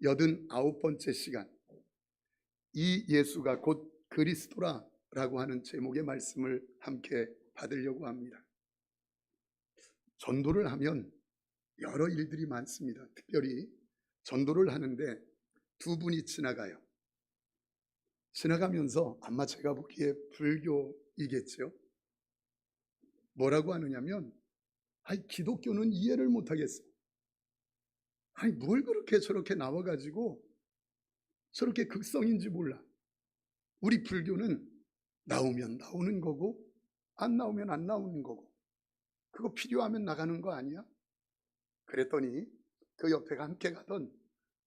89번째 시간, 이 예수가 곧 그리스도라라고 하는 제목의 말씀을 함께 받으려고 합니다. 전도를 하면 여러 일들이 많습니다. 특별히 전도를 하는데 두 분이 지나가요. 지나가면서 아마 제가 보기에 불교이겠죠. 뭐라고 하느냐면, 아니 기독교는 이해를 못하겠어. 아니 뭘 그렇게 저렇게 나와가지고 저렇게 극성인지 몰라. 우리 불교는 나오면 나오는 거고 안 나오면 안 나오는 거고, 그거 필요하면 나가는 거 아니야? 그랬더니 그 옆에 함께 가던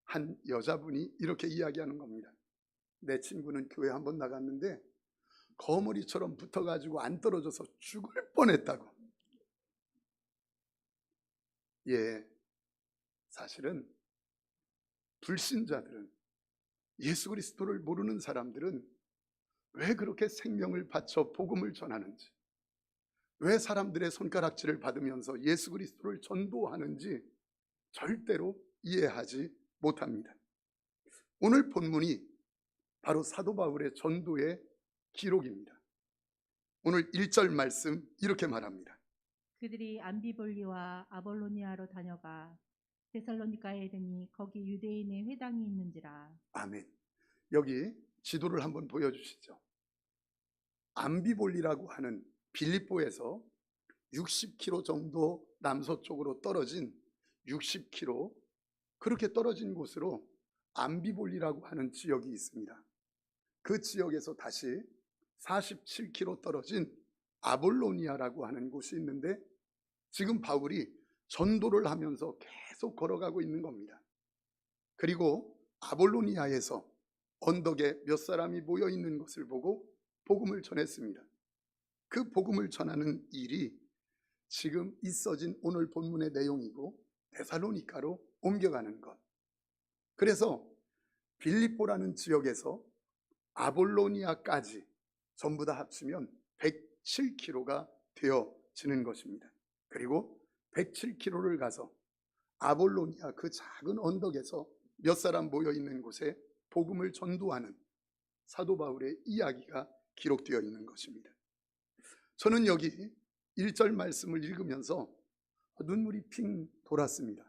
한 여자분이 이렇게 이야기하는 겁니다. 내 친구는 교회 한번 나갔는데 거머리처럼 붙어가지고 안 떨어져서 죽을 뻔했다고. 예, 사실은 불신자들은, 예수 그리스도를 모르는 사람들은 왜 그렇게 생명을 바쳐 복음을 전하는지, 왜 사람들의 손가락질을 받으면서 예수 그리스도를 전도하는지 절대로 이해하지 못합니다. 오늘 본문이 바로 사도 바울의 전도의 기록입니다. 오늘 1절 말씀 이렇게 말합니다. 그들이 암비볼리와 아볼로니아로 다녀가 데살로니가에 이르니 거기 유대인의 회당이 있는지라. 아멘. 여기 지도를 한번 보여주시죠. 암비볼리라고 하는 빌립보에서 60km 정도 남서쪽으로 떨어진 60km, 그렇게 떨어진 곳으로 암비볼리라고 하는 지역이 있습니다. 그 지역에서 다시 47km 떨어진 아볼로니아라고 하는 곳이 있는데, 지금 바울이 전도를 하면서 계속 걸어가고 있는 겁니다. 그리고 아볼로니아에서 언덕에 몇 사람이 모여 있는 것을 보고 복음을 전했습니다. 그 복음을 전하는 일이 지금 있어진 오늘 본문의 내용이고 데살로니가로 옮겨가는 것. 그래서 빌립보라는 지역에서 아볼로니아까지 전부 다 합치면 107km가 되어지는 것입니다. 그리고 107km를 가서 아볼로니아 그 작은 언덕에서 몇 사람 모여 있는 곳에 복음을 전도하는 사도 바울의 이야기가 기록되어 있는 것입니다. 저는 여기 1절 말씀을 읽으면서 눈물이 핑 돌았습니다.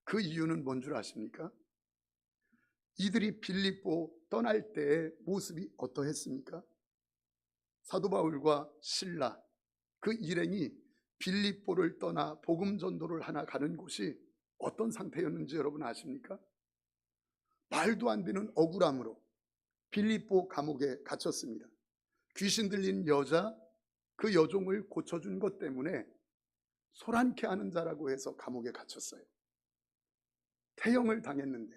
그 이유는 뭔 줄 아십니까? 이들이 빌립보 떠날 때의 모습이 어떠했습니까? 사도 바울과 실라, 그 일행이 빌립보를 떠나 복음 전도를 하나 가는 곳이 어떤 상태였는지 여러분 아십니까? 말도 안 되는 억울함으로 빌립보 감옥에 갇혔습니다. 귀신 들린 여자, 그 여종을 고쳐준 것 때문에 소란케 하는 자라고 해서 감옥에 갇혔어요. 태형을 당했는데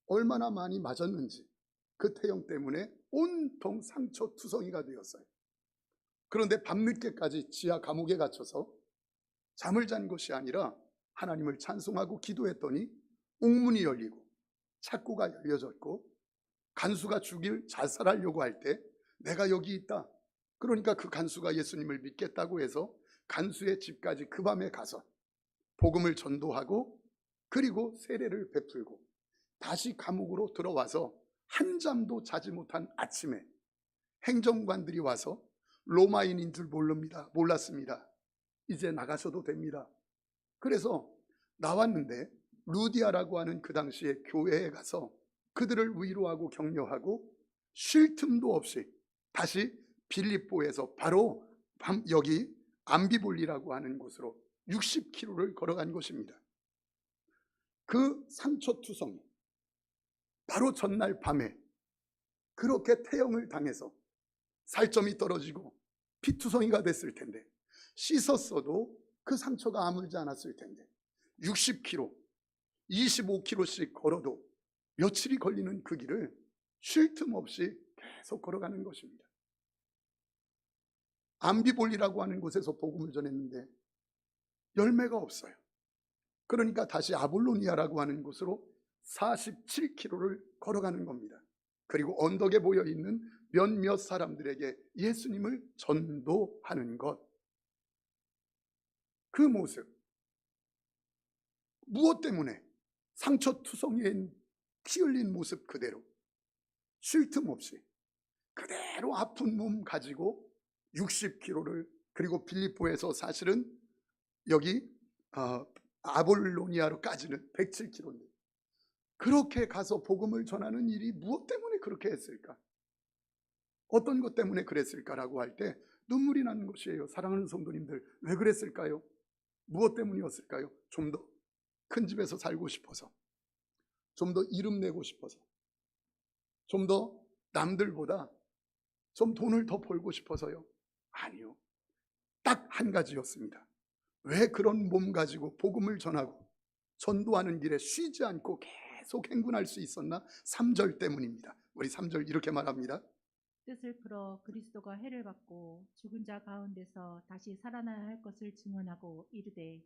얼마나 많이 맞았는지 그 태형 때문에 온통 상처투성이가 되었어요. 그런데 밤늦게까지 지하 감옥에 갇혀서 잠을 잔 것이 아니라 하나님을 찬송하고 기도했더니 옥문이 열리고 창고가 열려졌고, 간수가 자살하려고 할 때 내가 여기 있다. 그러니까 그 간수가 예수님을 믿겠다고 해서 간수의 집까지 그 밤에 가서 복음을 전도하고, 그리고 세례를 베풀고 다시 감옥으로 들어와서 한잠도 자지 못한 아침에 행정관들이 와서 로마인인 줄 몰랐습니다. 이제 나가셔도 됩니다. 그래서 나왔는데 루디아라고 하는 그 당시에 교회에 가서 그들을 위로하고 격려하고 쉴 틈도 없이 다시 빌립보에서 바로 여기 암비볼리라고 하는 곳으로 60km를 걸어간 것입니다. 그 상처투성이, 바로 전날 밤에 그렇게 태형을 당해서 살점이 떨어지고 피투성이가 됐을 텐데, 씻었어도 그 상처가 아물지 않았을 텐데 60km, 25km씩 걸어도 며칠이 걸리는 그 길을 쉴 틈 없이 계속 걸어가는 것입니다. 암비볼리라고 하는 곳에서 복음을 전했는데 열매가 없어요. 그러니까 다시 아볼로니아라고 하는 곳으로 47km를 걸어가는 겁니다. 그리고 언덕에 모여있는 몇몇 사람들에게 예수님을 전도하는 것. 그 모습, 무엇 때문에? 상처투성이인 피 흘린 모습 그대로 쉴 틈 없이 그대로 아픈 몸 가지고 60km를, 그리고 빌립보에서 사실은 여기 아볼로니아로까지는 107km인데 그렇게 가서 복음을 전하는 일이 무엇 때문에 그렇게 했을까? 어떤 것 때문에 그랬을까라고 할 때 눈물이 나는 것이에요. 사랑하는 성도님들, 왜 그랬을까요? 무엇 때문이었을까요? 좀 더 큰 집에서 살고 싶어서, 좀 더 이름 내고 싶어서, 좀 더 남들보다 좀 돈을 더 벌고 싶어서요? 아니요. 딱 한 가지였습니다. 왜 그런 몸 가지고 복음을 전하고 전도하는 길에 쉬지 않고 계속 행군할 수 있었나? 3절 때문입니다. 우리 3절 이렇게 말합니다. 뜻을 풀어 그리스도가 해를 받고 죽은 자 가운데서 다시 살아나야 할 것을 증언하고 이르되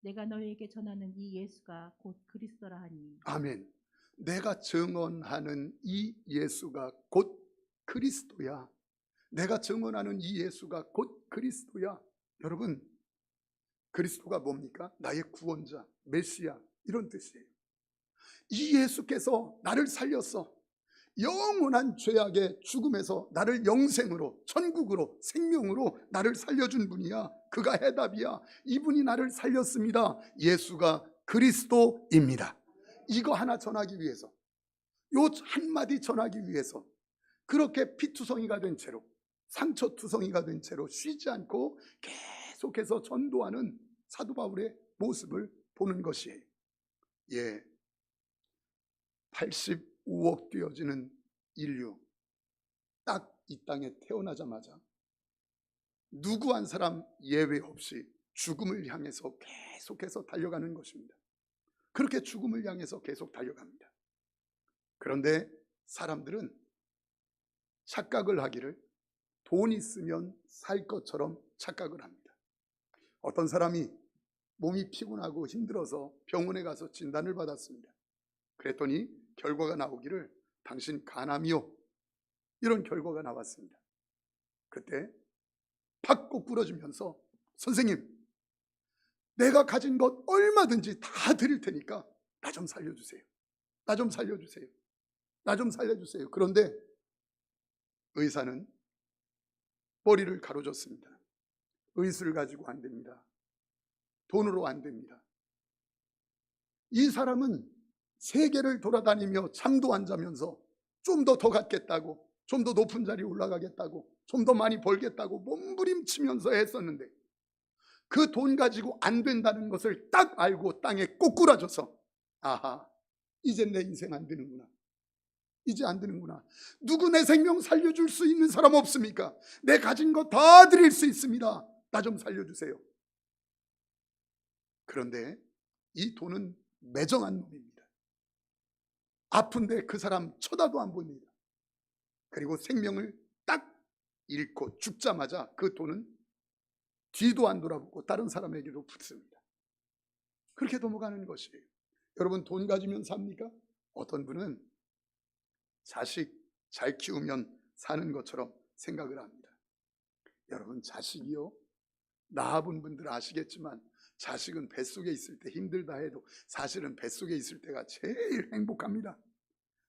내가 너희에게 전하는 이 예수가 곧 그리스도라 하니. 아멘. 내가 증언하는 이 예수가 곧 그리스도야. 내가 증언하는 이 예수가 곧 그리스도야. 여러분, 그리스도가 뭡니까? 나의 구원자, 메시아, 이런 뜻이에요. 이 예수께서 나를 살렸어. 영원한 죄악의 죽음에서 나를 영생으로, 천국으로, 생명으로 나를 살려준 분이야. 그가 해답이야. 이분이 나를 살렸습니다. 예수가 그리스도입니다. 이거 하나 전하기 위해서, 요 한마디 전하기 위해서 그렇게 피투성이가 된 채로, 상처투성이가 된 채로 쉬지 않고 계속해서 전도하는 사도 바울의 모습을 보는 것이에요. 85억 뛰어지는 인류, 딱 이 땅에 태어나자마자 누구 한 사람 예외 없이 죽음을 향해서 계속해서 달려가는 것입니다. 그렇게 죽음을 향해서 계속 달려갑니다. 그런데 사람들은 착각을 하기를 돈 있으면 살 것처럼 착각을 합니다. 어떤 사람이 몸이 피곤하고 힘들어서 병원에 가서 진단을 받았습니다. 그랬더니 결과가 나오기를 당신 간암이요, 이런 결과가 나왔습니다. 그때 팍 꼬꾸러지면서 선생님, 내가 가진 것 얼마든지 다 드릴 테니까 나 좀 살려주세요. 나 좀 살려주세요. 나 좀 살려주세요. 그런데 의사는 머리를 가로졌습니다. 의술을 가지고 안 됩니다. 돈으로 안 됩니다. 이 사람은 세계를 돌아다니며 잠도 안 자면서 좀 더 갖겠다고, 좀 더 높은 자리에 올라가겠다고, 좀 더 많이 벌겠다고 몸부림치면서 했었는데 그 돈 가지고 안 된다는 것을 딱 알고 땅에 꼬꾸라져서 아하, 이제 내 인생 안 되는구나. 이제 안 되는구나. 누구 내 생명 살려줄 수 있는 사람 없습니까? 내 가진 거 다 드릴 수 있습니다. 나 좀 살려주세요. 그런데 이 돈은 매정한 놈입니다. 아픈데 그 사람 쳐다도 안 봅니다. 그리고 생명을 딱 잃고 죽자마자 그 돈은 뒤도 안 돌아보고 다른 사람에게도 붙습니다. 그렇게 넘어가는 것이에요. 여러분, 돈 가지면 삽니까? 어떤 분은 자식 잘 키우면 사는 것처럼 생각을 합니다. 여러분, 자식이요, 낳아본 분들 아시겠지만 자식은 뱃속에 있을 때 힘들다 해도 사실은 뱃속에 있을 때가 제일 행복합니다.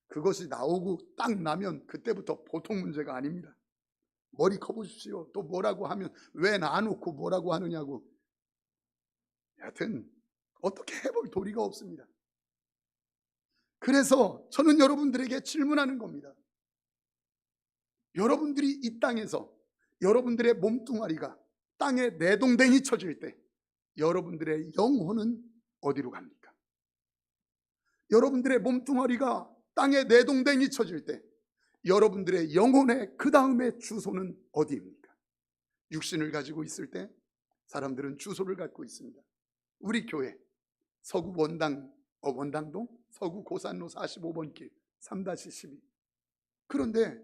그것이 나오고 딱 나면 그때부터 보통 문제가 아닙니다. 머리 커보십시오. 또 뭐라고 하면 왜 놔놓고 뭐라고 하느냐고. 여하튼 어떻게 해볼 도리가 없습니다. 그래서 저는 여러분들에게 질문하는 겁니다. 여러분들이 이 땅에서 여러분들의 몸뚱아리가 땅에 내동댕이 쳐질 때 여러분들의 영혼은 어디로 갑니까? 여러분들의 몸뚱아리가 땅에 내동댕이 쳐질 때 여러분들의 영혼의 그 다음에 주소는 어디입니까? 육신을 가지고 있을 때 사람들은 주소를 갖고 있습니다. 우리 교회 서구 원당동 서구 고산로 45번 길 3-12. 그런데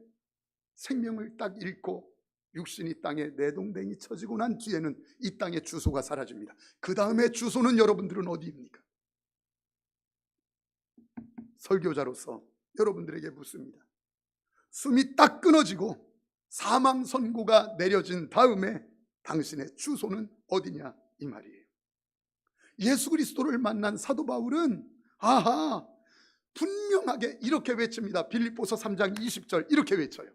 생명을 딱 잃고 육신이 땅에 내동댕이 쳐지고 난 뒤에는 이 땅의 주소가 사라집니다. 그 다음에 주소는 여러분들은 어디입니까? 설교자로서 여러분들에게 묻습니다. 숨이 딱 끊어지고 사망 선고가 내려진 다음에 당신의 주소는 어디냐, 이 말이에요. 예수 그리스도를 만난 사도 바울은 아하, 분명하게 이렇게 외칩니다. 빌립보서 3장 20절 이렇게 외쳐요.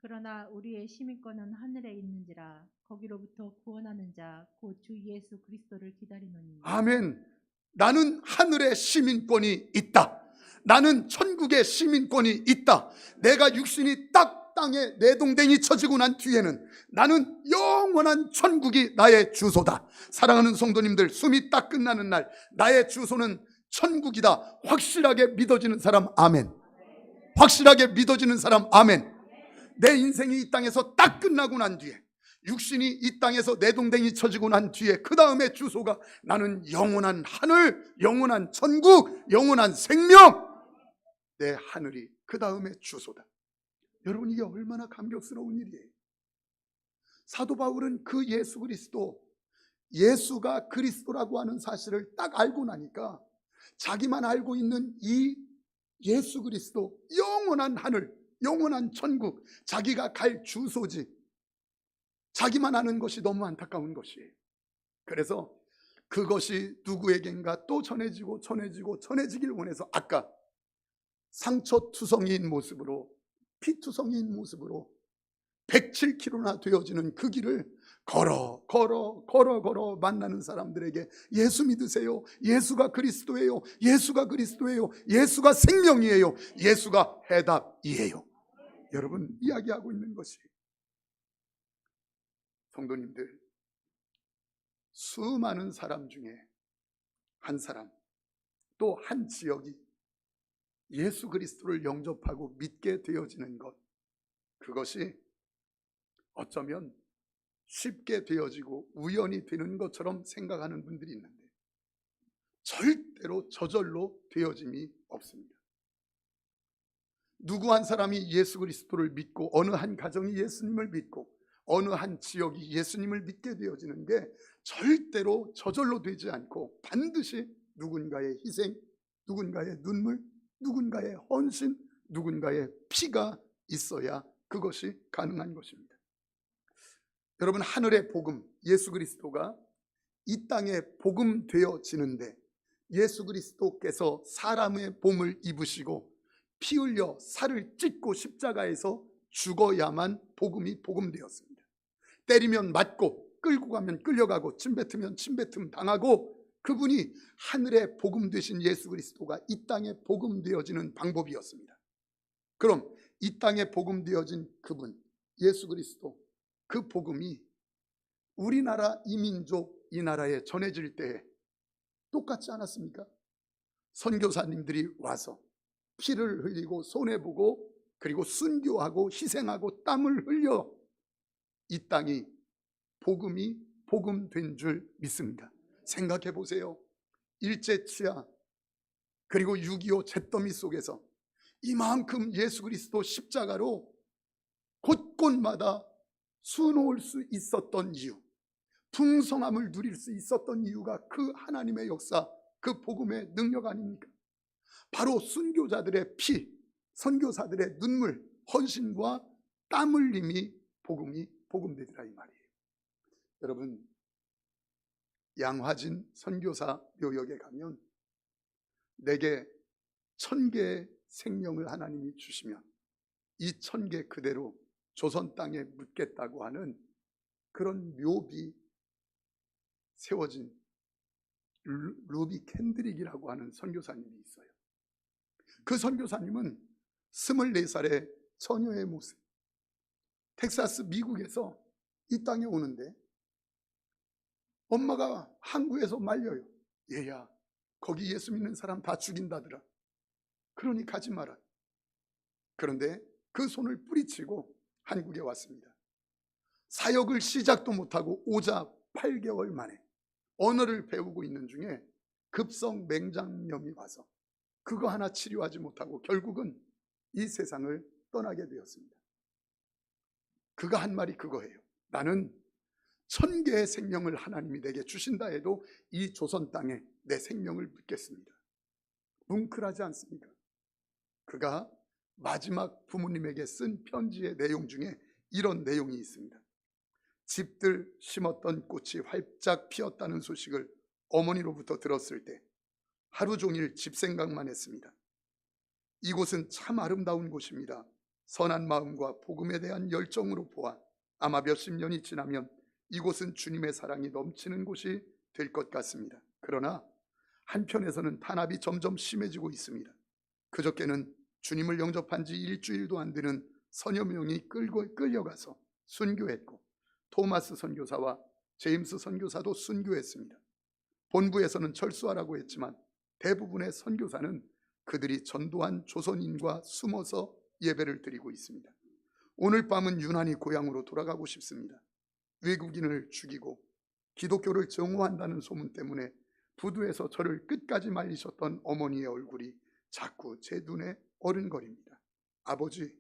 그러나 우리의 시민권은 하늘에 있는지라 거기로부터 구원하는 자 곧 주 예수 그리스도를 기다리노니. 아멘. 나는 하늘의 시민권이 있다. 나는 천국의 시민권이 있다. 내가 육신이 딱 땅에 내동댕이 쳐지고 난 뒤에는 나는 영원한 천국이 나의 주소다. 사랑하는 성도님들, 숨이 딱 끝나는 날 나의 주소는 천국이다. 확실하게 믿어지는 사람 아멘. 확실하게 믿어지는 사람 아멘. 내 인생이 이 땅에서 딱 끝나고 난 뒤에, 육신이 이 땅에서 내동댕이 쳐지고 난 뒤에 그 다음에 주소가 나는 영원한 하늘, 영원한 천국, 영원한 생명. 내 하늘이 그 다음에 주소다. 여러분, 이게 얼마나 감격스러운 일이에요. 사도 바울은 그 예수 그리스도, 예수가 그리스도라고 하는 사실을 딱 알고 나니까 자기만 알고 있는 이 예수 그리스도, 영원한 하늘, 영원한 천국, 자기가 갈 주소지, 자기만 아는 것이 너무 안타까운 것이에요. 그래서 그것이 누구에겐가 또 전해지고 전해지길 원해서 아까 상처투성이인 모습으로, 피투성이인 모습으로 107km나 되어지는 그 길을 걸어 만나는 사람들에게 예수 믿으세요. 예수가 그리스도예요. 예수가 그리스도예요. 예수가 생명이에요. 예수가 해답이에요. 여러분, 이야기하고 있는 것이, 성도님들, 수많은 사람 중에 한 사람, 또 한 지역이 예수 그리스도를 영접하고 믿게 되어지는 것, 그것이 어쩌면 쉽게 되어지고 우연히 되는 것처럼 생각하는 분들이 있는데 절대로 저절로 되어짐이 없습니다. 누구 한 사람이 예수 그리스도를 믿고, 어느 한 가정이 예수님을 믿고, 어느 한 지역이 예수님을 믿게 되어지는 게 절대로 저절로 되지 않고 반드시 누군가의 희생, 누군가의 눈물, 누군가의 헌신, 누군가의 피가 있어야 그것이 가능한 것입니다. 여러분, 하늘의 복음, 예수 그리스도가 이 땅에 복음 되어지는데 예수 그리스도께서 사람의 몸을 입으시고 피 흘려 살을 찢고 십자가에서 죽어야만 복음이 복음되었습니다. 때리면 맞고, 끌고 가면 끌려가고, 침뱉으면 침뱉음 당하고, 그분이 하늘의 복음 되신 예수 그리스도가 이 땅에 복음 되어지는 방법이었습니다. 그럼 이 땅에 복음 되어진 그분 예수 그리스도, 그 복음이 우리나라 이민족, 이 나라에 전해질 때에 똑같지 않았습니까? 선교사님들이 와서 피를 흘리고 손해보고 그리고 순교하고 희생하고 땀을 흘려 이 땅이 복음이 복음된 줄 믿습니다. 생각해 보세요. 일제치하 그리고 6.25 잿더미 속에서 이만큼 예수 그리스도 십자가로 곳곳마다 수놓을 수 있었던 이유, 풍성함을 누릴 수 있었던 이유가 그 하나님의 역사, 그 복음의 능력 아닙니까? 바로 순교자들의 피, 선교사들의 눈물, 헌신과 땀 흘림이 복음이 복음되더라 이 말이에요. 여러분, 양화진 선교사 묘역에 가면 내게 1000개의 생명을 하나님이 주시면 이 1000개 그대로 조선 땅에 묻겠다고 하는 그런 묘비 세워진 루비 캔드릭이라고 하는 선교사님이 있어요. 그 선교사님은 24살의 처녀의 모습, 텍사스 미국에서 이 땅에 오는데 엄마가 항구에서 말려요. 얘야, 거기 예수 믿는 사람 다 죽인다더라. 그러니 가지 마라. 그런데 그 손을 뿌리치고 한국에 왔습니다. 사역을 시작도 못하고 오자 8개월 만에 언어를 배우고 있는 중에 급성 맹장염이 와서 그거 하나 치료하지 못하고 결국은 이 세상을 떠나게 되었습니다. 그가 한 말이 그거예요. 나는 1000개의 생명을 하나님이 내게 주신다 해도 이 조선 땅에 내 생명을 묻겠습니다. 뭉클하지 않습니까? 그가 마지막 부모님에게 쓴 편지의 내용 중에 이런 내용이 있습니다. 집들 심었던 꽃이 활짝 피었다는 소식을 어머니로부터 들었을 때 하루 종일 집 생각만 했습니다. 이곳은 참 아름다운 곳입니다. 선한 마음과 복음에 대한 열정으로 보아 아마 몇십 년이 지나면 이곳은 주님의 사랑이 넘치는 곳이 될 것 같습니다. 그러나 한편에서는 탄압이 점점 심해지고 있습니다. 그저께는 주님을 영접한 지 일주일도 안 되는 서너 명이 끌려가서 순교했고, 토마스 선교사와 제임스 선교사도 순교했습니다. 본부에서는 철수하라고 했지만 대부분의 선교사는 그들이 전도한 조선인과 숨어서 예배를 드리고 있습니다. 오늘 밤은 유난히 고향으로 돌아가고 싶습니다. 외국인을 죽이고 기독교를 정오한다는 소문 때문에 부두에서 저를 끝까지 말리셨던 어머니의 얼굴이 자꾸 제 눈에 어른거립니다. 아버지,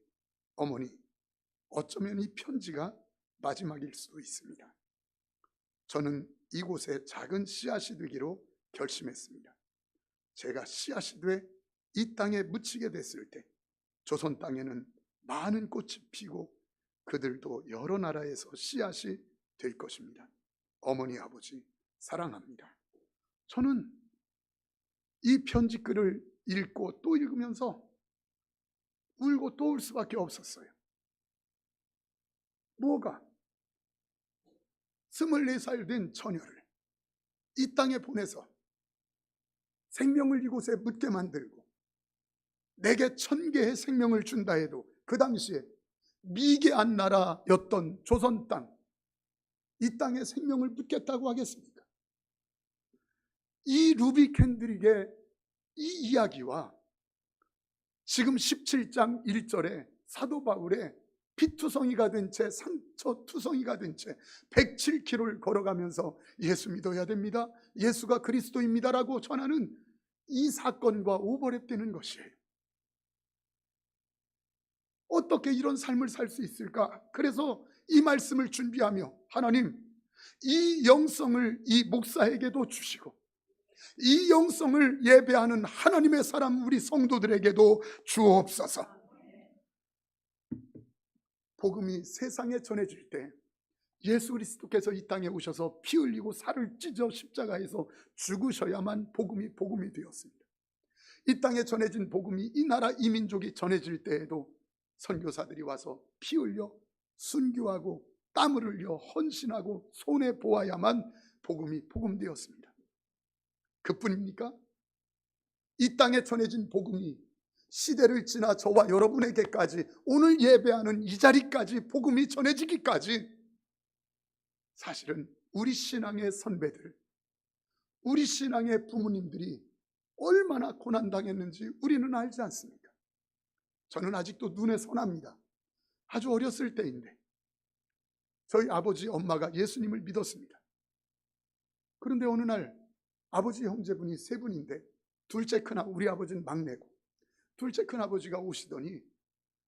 어머니, 어쩌면 이 편지가 마지막일 수도 있습니다. 저는 이곳에 작은 씨앗이 되기로 결심했습니다. 제가 씨앗이 돼 이 땅에 묻히게 됐을 때 조선 땅에는 많은 꽃이 피고 그들도 여러 나라에서 씨앗이 될 것입니다. 어머니, 아버지 사랑합니다. 저는 이 편지글을 읽고 또 읽으면서 울고 또 울 수밖에 없었어요. 뭐가? 24살 된 처녀를 이 땅에 보내서 생명을 이곳에 묻게 만들고 내게 1000개의 생명을 준다 해도 그 당시에 미개한 나라였던 조선 땅, 이 땅에 생명을 묻겠다고 하겠습니까? 이 루비 캔드릭의 이 이야기와 지금 17장 1절에 사도 바울의 피투성이가 된 채, 상처투성이가 된 채 107km를 걸어가면서 예수 믿어야 됩니다, 예수가 그리스도입니다라고 전하는 이 사건과 오버랩되는 것이에요. 어떻게 이런 삶을 살 수 있을까? 그래서 이 말씀을 준비하며 하나님, 이 영성을 이 목사에게도 주시고 이 영성을 예배하는 하나님의 사람 우리 성도들에게도 주옵소서. 복음이 세상에 전해질 때 예수 그리스도께서 이 땅에 오셔서 피 흘리고 살을 찢어 십자가에서 죽으셔야만 복음이 되었습니다. 이 땅에 전해진 복음이 이 나라 이 민족이 전해질 때에도 선교사들이 와서 피 흘려 순교하고 땀을 흘려 헌신하고 손에 보아야만 복음이 복음되었습니다. 그뿐입니까? 이 땅에 전해진 복음이 시대를 지나 저와 여러분에게까지 오늘 예배하는 이 자리까지 복음이 전해지기까지 사실은 우리 신앙의 선배들, 우리 신앙의 부모님들이 얼마나 고난당했는지 우리는 알지 않습니까? 저는 아직도 눈에 선합니다. 아주 어렸을 때인데 저희 아버지 엄마가 예수님을 믿었습니다. 그런데 어느 날 아버지 형제분이 3분인데 둘째 우리 아버지는 막내고 둘째 큰아버지가 오시더니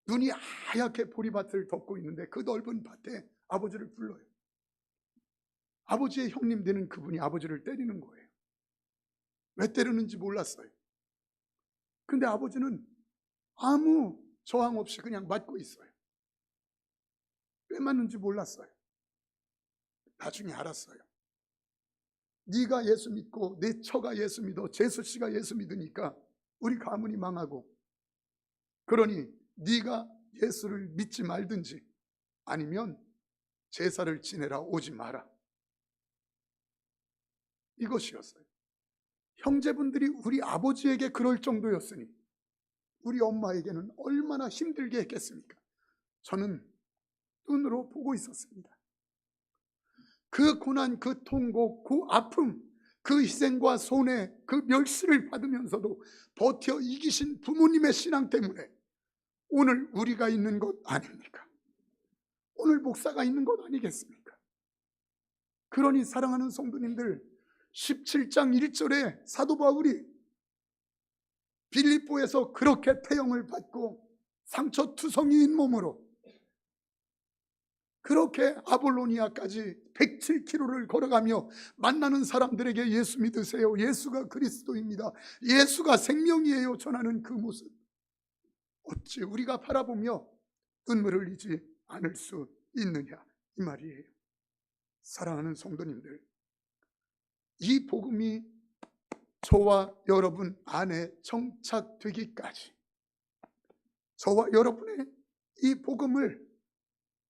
눈이 하얗게 보리밭을 덮고 있는데 그 넓은 밭에 아버지를 불러요. 아버지의 형님 되는 그분이 아버지를 때리는 거예요. 왜 때리는지 몰랐어요. 근데 아버지는 아무 저항 없이 그냥 맞고 있어요. 왜 맞는지 몰랐어요. 나중에 알았어요. 네가 예수 믿고 내 처가 예수 믿어, 재수 씨가 예수 믿으니까 우리 가문이 망하고, 그러니 네가 예수를 믿지 말든지 아니면 제사를 지내라 오지 마라, 이것이었어요. 형제분들이 우리 아버지에게 그럴 정도였으니 우리 엄마에게는 얼마나 힘들게 했겠습니까? 저는 눈으로 보고 있었습니다. 그 고난, 그 통고, 그 아픔, 그 희생과 손해, 그 멸시를 받으면서도 버텨 이기신 부모님의 신앙 때문에 오늘 우리가 있는 것 아닙니까? 오늘 목사가 있는 것 아니겠습니까? 그러니 사랑하는 성도님들, 17장 1절에 사도 바울이 빌립보에서 그렇게 태형을 받고 상처투성이인 몸으로 그렇게 아볼로니아까지 107km를 걸어가며 만나는 사람들에게 예수 믿으세요, 예수가 그리스도입니다, 예수가 생명이에요 전하는 그 모습, 어찌 우리가 바라보며 눈물을 흘리지 않을 수 있느냐, 이 말이에요. 사랑하는 성도님들, 이 복음이 저와 여러분 안에 정착되기까지 저와 여러분의 이 복음을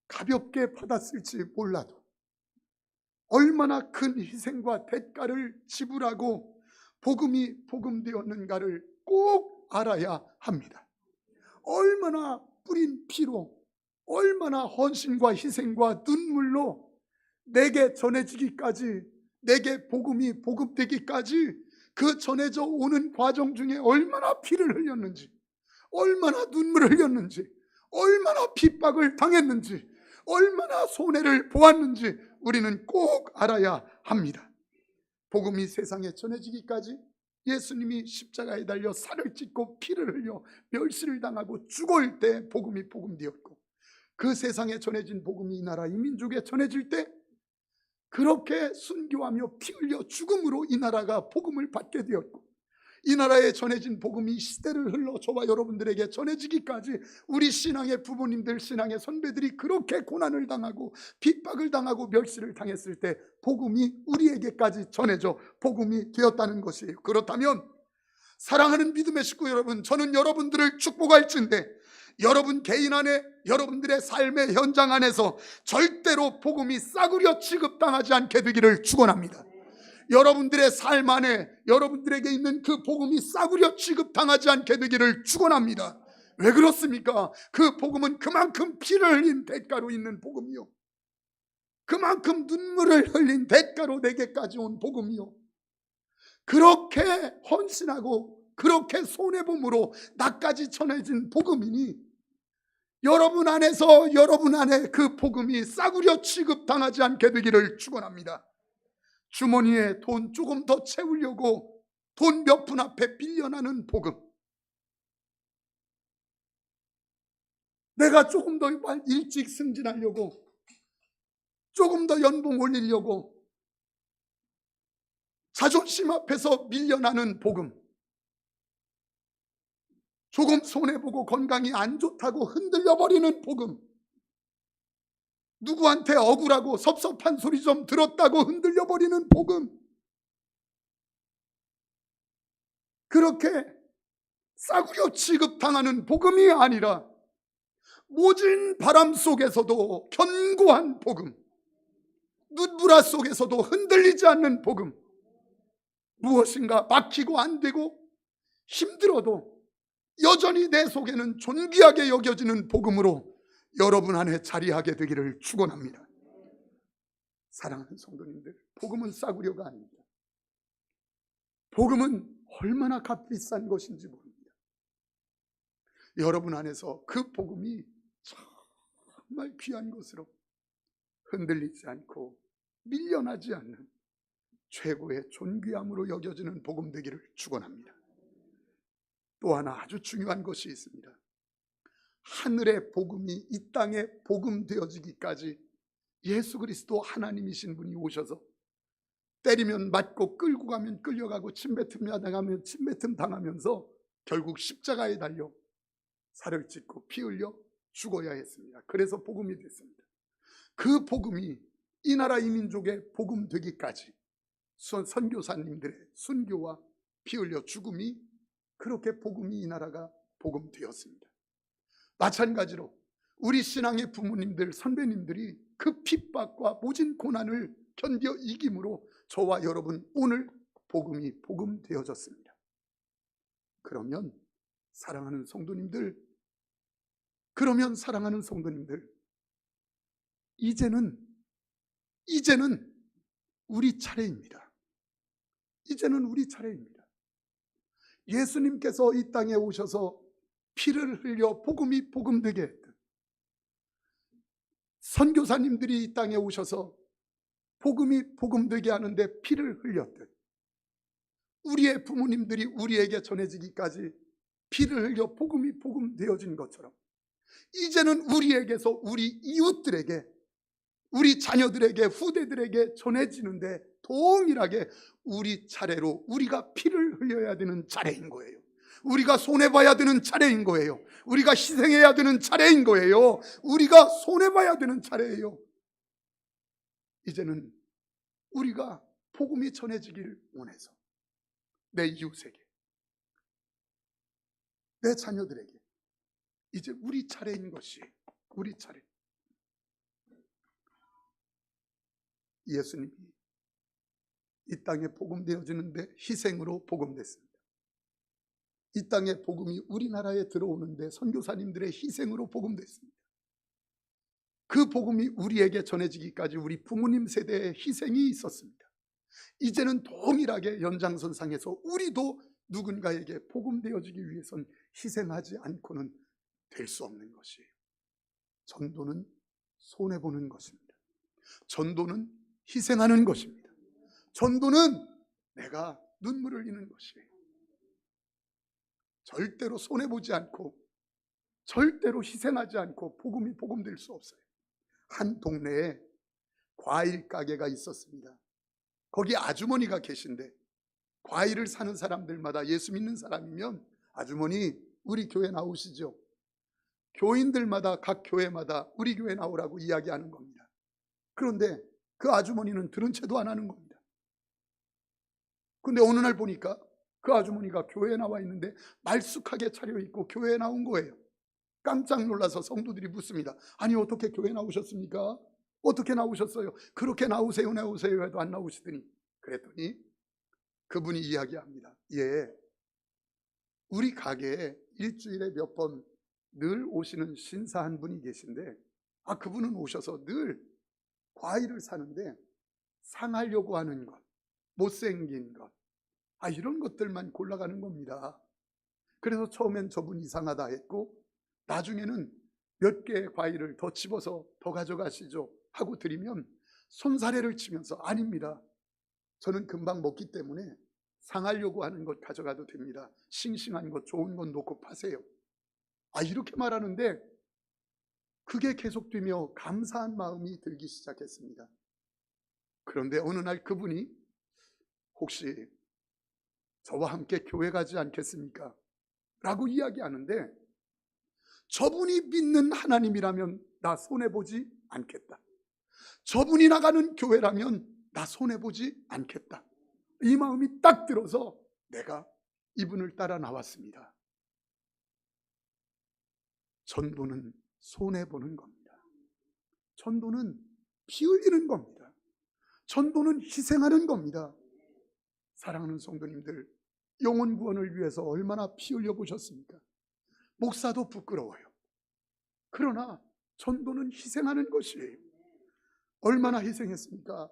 가볍게 받았을지 몰라도 얼마나 큰 희생과 대가를 지불하고 복음이 복음되었는가를 꼭 알아야 합니다. 얼마나 뿌린 피로, 얼마나 헌신과 희생과 눈물로 내게 전해지기까지, 내게 복음이 복음되기까지 그 전해져 오는 과정 중에 얼마나 피를 흘렸는지, 얼마나 눈물을 흘렸는지, 얼마나 핍박을 당했는지, 얼마나 손해를 보았는지 우리는 꼭 알아야 합니다. 복음이 세상에 전해지기까지 예수님이 십자가에 달려 살을 찢고 피를 흘려 멸시를 당하고 죽을 때 복음이 복음되었고, 그 세상에 전해진 복음이 이 나라 이 민족에 전해질 때 그렇게 순교하며 피 흘려 죽음으로 이 나라가 복음을 받게 되었고, 이 나라에 전해진 복음이 시대를 흘러 저와 여러분들에게 전해지기까지 우리 신앙의 부모님들, 신앙의 선배들이 그렇게 고난을 당하고 핍박을 당하고 멸시를 당했을 때 복음이 우리에게까지 전해져 복음이 되었다는 것이에요. 그렇다면 사랑하는 믿음의 식구 여러분, 저는 여러분들을 축복할진대 여러분 개인 안에, 여러분들의 삶의 현장 안에서 절대로 복음이 싸구려 취급당하지 않게 되기를 축원합니다. 여러분들의 삶 안에 여러분들에게 있는 그 복음이 싸구려 취급당하지 않게 되기를 축원합니다. 왜 그렇습니까? 그 복음은 그만큼 피를 흘린 대가로 있는 복음이요, 그만큼 눈물을 흘린 대가로 내게까지 온 복음이요, 그렇게 헌신하고 그렇게 손해봄으로 나까지 전해진 복음이니 여러분 안에서, 여러분 안에 그 복음이 싸구려 취급당하지 않게 되기를 축원합니다. 주머니에 돈 조금 더 채우려고 돈 몇 푼 앞에 빌려나는 복음, 내가 조금 더 일찍 승진하려고, 조금 더 연봉 올리려고 자존심 앞에서 밀려나는 복음, 조금 손해보고 건강이 안 좋다고 흔들려버리는 복음, 누구한테 억울하고 섭섭한 소리 좀 들었다고 흔들려버리는 복음, 그렇게 싸구려 취급당하는 복음이 아니라 모진 바람 속에서도 견고한 복음, 눈보라 속에서도 흔들리지 않는 복음, 무엇인가 막히고 안 되고 힘들어도 여전히 내 속에는 존귀하게 여겨지는 복음으로 여러분 안에 자리하게 되기를 축원합니다. 사랑하는 성도님들, 복음은 싸구려가 아닙니다. 복음은 얼마나 값비싼 것인지 모릅니다. 여러분 안에서 그 복음이 정말 귀한 것으로 흔들리지 않고 밀려나지 않는 최고의 존귀함으로 여겨지는 복음 되기를 축원합니다. 또 하나 아주 중요한 것이 있습니다. 하늘의 복음이 이 땅에 복음 되어지기까지 예수 그리스도 하나님이신 분이 오셔서 때리면 맞고 끌고 가면 끌려가고 침뱉음 당하면 침뱉음 당하면서 결국 십자가에 달려 살을 찢고 피 흘려 죽어야 했습니다. 그래서 복음이 됐습니다. 그 복음이 이 나라 이 민족의 복음 되기까지 선교사님들의 순교와 피 흘려 죽음이, 그렇게 복음이 이 나라가 복음 되었습니다. 마찬가지로 우리 신앙의 부모님들, 선배님들이 그 핍박과 모진 고난을 견뎌 이김으로 저와 여러분 오늘 복음이 복음 되어졌습니다. 그러면 사랑하는 성도님들, 이제는 우리 차례입니다. 이제는 우리 차례입니다. 예수님께서 이 땅에 오셔서 피를 흘려 복음이 복음되게 했듯, 선교사님들이 이 땅에 오셔서 복음이 복음되게 하는데 피를 흘렸듯, 우리의 부모님들이 우리에게 전해지기까지 피를 흘려 복음이 복음되어진 것처럼 이제는 우리에게서 우리 이웃들에게, 우리 자녀들에게, 후대들에게 전해지는데 동일하게 우리 차례로 우리가 피를 흘려야 되는 차례인 거예요. 우리가 손해봐야 되는 차례인 거예요. 우리가 희생해야 되는 차례인 거예요. 우리가 손해봐야 되는 차례예요. 이제는 우리가 복음이 전해지길 원해서 내 이웃에게, 내 자녀들에게 이제 우리 차례인 것이 우리 차례. 예수님이 이 땅에 복음되어지는데 희생으로 복음됐습니다. 이 땅에 복음이 우리나라에 들어오는데 선교사님들의 희생으로 복음됐습니다. 그 복음이 우리에게 전해지기까지 우리 부모님 세대의 희생이 있었습니다. 이제는 동일하게 연장선상에서 우리도 누군가에게 복음되어지기 위해선 희생하지 않고는 될 수 없는 것이에요. 전도는 손해보는 것입니다. 전도는 희생하는 것입니다. 전도는 내가 눈물을 흘리는 것이에요. 절대로 손해보지 않고 절대로 희생하지 않고 복음이 복음될 수 없어요. 한 동네에 과일 가게가 있었습니다. 거기 아주머니가 계신데 과일을 사는 사람들마다 예수 믿는 사람이면 아주머니 우리 교회 나오시죠. 교인들마다 각 교회마다 우리 교회 나오라고 이야기하는 겁니다. 그런데 그 아주머니는 들은 채도 안 하는 겁니다. 그런데 어느 날 보니까 그 아주머니가 교회에 나와 있는데 말쑥하게 차려입고 교회에 나온 거예요. 깜짝 놀라서 성도들이 묻습니다. 아니 어떻게 교회 나오셨습니까? 어떻게 나오셨어요? 그렇게 나오세요 나오세요 해도 안 나오시더니 그랬더니 그분이 이야기합니다. 예, 우리 가게에 일주일에 몇 번 늘 오시는 신사 한 분이 계신데 그분은 오셔서 늘 과일을 사는데 상하려고 하는 것, 못생긴 것, 이런 것들만 골라가는 겁니다. 그래서 처음엔 저분 이상하다 했고 나중에는 몇 개의 과일을 더 집어서 더 가져가시죠 하고 드리면 손사래를 치면서 아닙니다. 저는 금방 먹기 때문에 상하려고 하는 것 가져가도 됩니다. 싱싱한 것 좋은 것 놓고 파세요. 이렇게 말하는데 그게 계속되며 감사한 마음이 들기 시작했습니다. 그런데 어느 날 그분이 혹시 저와 함께 교회 가지 않겠습니까? 라고 이야기하는데 저분이 믿는 하나님이라면 나 손해보지 않겠다. 저분이 나가는 교회라면 나 손해보지 않겠다. 이 마음이 딱 들어서 내가 이분을 따라 나왔습니다. 전도는 손해보는 겁니다. 전도는 피 흘리는 겁니다. 전도는 희생하는 겁니다. 사랑하는 성도님들, 영혼 구원을 위해서 얼마나 피 흘려 보셨습니까? 목사도 부끄러워요. 그러나 전도는 희생하는 것이에요. 얼마나 희생했습니까?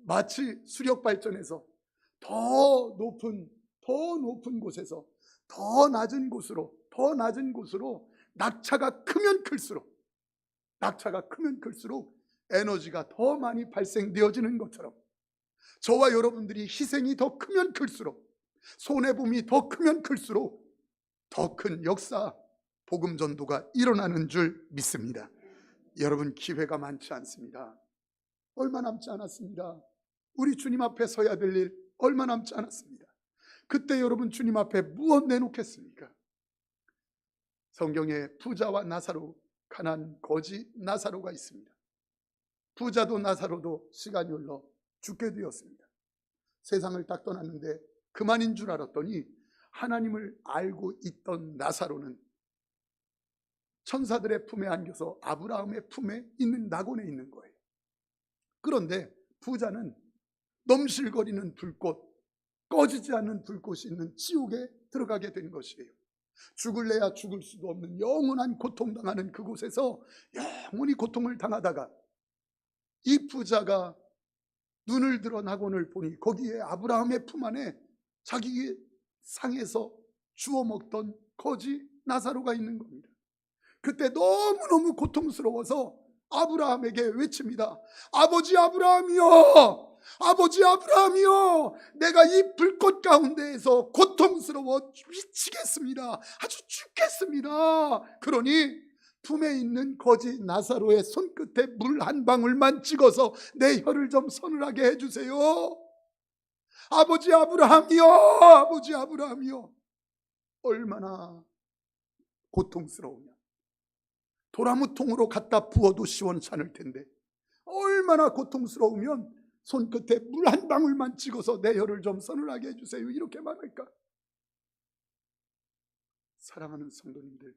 마치 수력발전에서 더 높은 곳에서 더 낮은 곳으로 낙차가 크면 클수록 에너지가 더 많이 발생되어지는 것처럼 저와 여러분들이 희생이 더 크면 클수록 손해봄이 더 크면 클수록 더 큰 역사 복음 전도가 일어나는 줄 믿습니다. 여러분 기회가 많지 않습니다. 얼마 남지 않았습니다. 우리 주님 앞에 서야 될 일 얼마 남지 않았습니다. 그때 여러분 주님 앞에 무엇 내놓겠습니까? 성경에 부자와 나사로, 가난 거지 나사로가 있습니다. 부자도 나사로도 시간이 흘러 죽게 되었습니다. 세상을 딱 떠났는데 그만인 줄 알았더니 하나님을 알고 있던 나사로는 천사들의 품에 안겨서 아브라함의 품에 있는 낙원에 있는 거예요. 그런데 부자는 넘실거리는 불꽃, 꺼지지 않는 불꽃이 있는 지옥에 들어가게 된 것이에요. 죽을래야 죽을 수도 없는 영원한 고통당하는 그곳에서 영원히 고통을 당하다가 이 부자가 눈을 들어 낙원을 보니 거기에 아브라함의 품 안에 자기 상에서 주워 먹던 거지 나사로가 있는 겁니다. 그때 너무너무 고통스러워서 아브라함에게 외칩니다. 아버지 아브라함이여, 아버지 아브라함이여, 내가 이 불꽃 가운데에서 고통스러워 미치겠습니다. 아주 죽겠습니다. 그러니 품에 있는 거지 나사로의 손끝에 물 한 방울만 찍어서 내 혀를 좀 서늘하게 해주세요. 아버지 아브라함이여, 아버지 아브라함이여. 얼마나 고통스러우냐. 도라무통으로 갖다 부어도 시원찮을 텐데 얼마나 고통스러우면 손끝에 물 한 방울만 찍어서 내 혀를 좀 서늘하게 해주세요, 이렇게 말할까? 사랑하는 성도님들,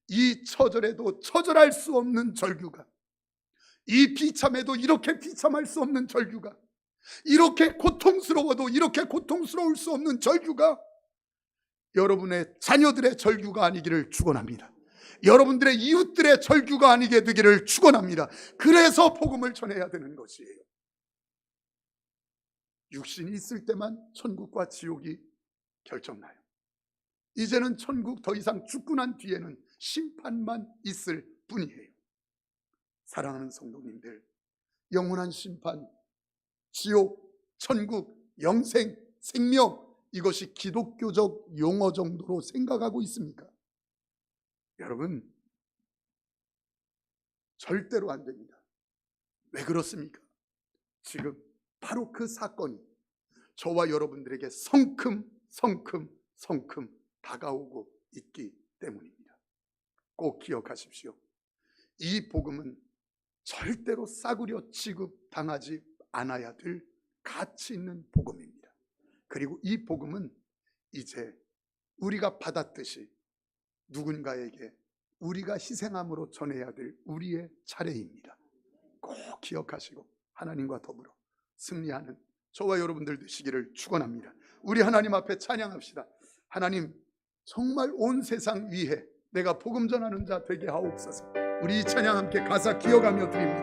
이 처절에도 처절할 수 없는 절규가, 이 비참에도 이렇게 비참할 수 없는 절규가, 이렇게 고통스러워도 이렇게 고통스러울 수 없는 절규가 여러분의 자녀들의 절규가 아니기를 축원합니다. 여러분들의 이웃들의 절규가 아니게 되기를 축원합니다. 그래서 복음을 전해야 되는 것이에요. 육신이 있을 때만 천국과 지옥이 결정나요. 이제는 천국 더 이상 죽고 난 뒤에는 심판만 있을 뿐이에요. 사랑하는 성도님들, 영원한 심판, 지옥, 천국, 영생, 생명, 이것이 기독교적 용어 정도로 생각하고 있습니까? 여러분, 절대로 안 됩니다. 왜 그렇습니까? 지금 바로 그 사건이 저와 여러분들에게 성큼 다가오고 있기 때문입니다. 꼭 기억하십시오. 이 복음은 절대로 싸구려 취급당하지 않아야 될 가치 있는 복음입니다. 그리고 이 복음은 이제 우리가 받았듯이 누군가에게 우리가 희생함으로 전해야 될 우리의 차례입니다. 꼭 기억하시고 하나님과 더불어 승리하는 저와 여러분들 되시기를 축원합니다. 우리 하나님 앞에 찬양합시다. 하나님, 정말 온 세상 위에 내가 복음 전하는 자 되게 하옵소서. 우리 이 찬양 함께 가사 기억하며 드립니다.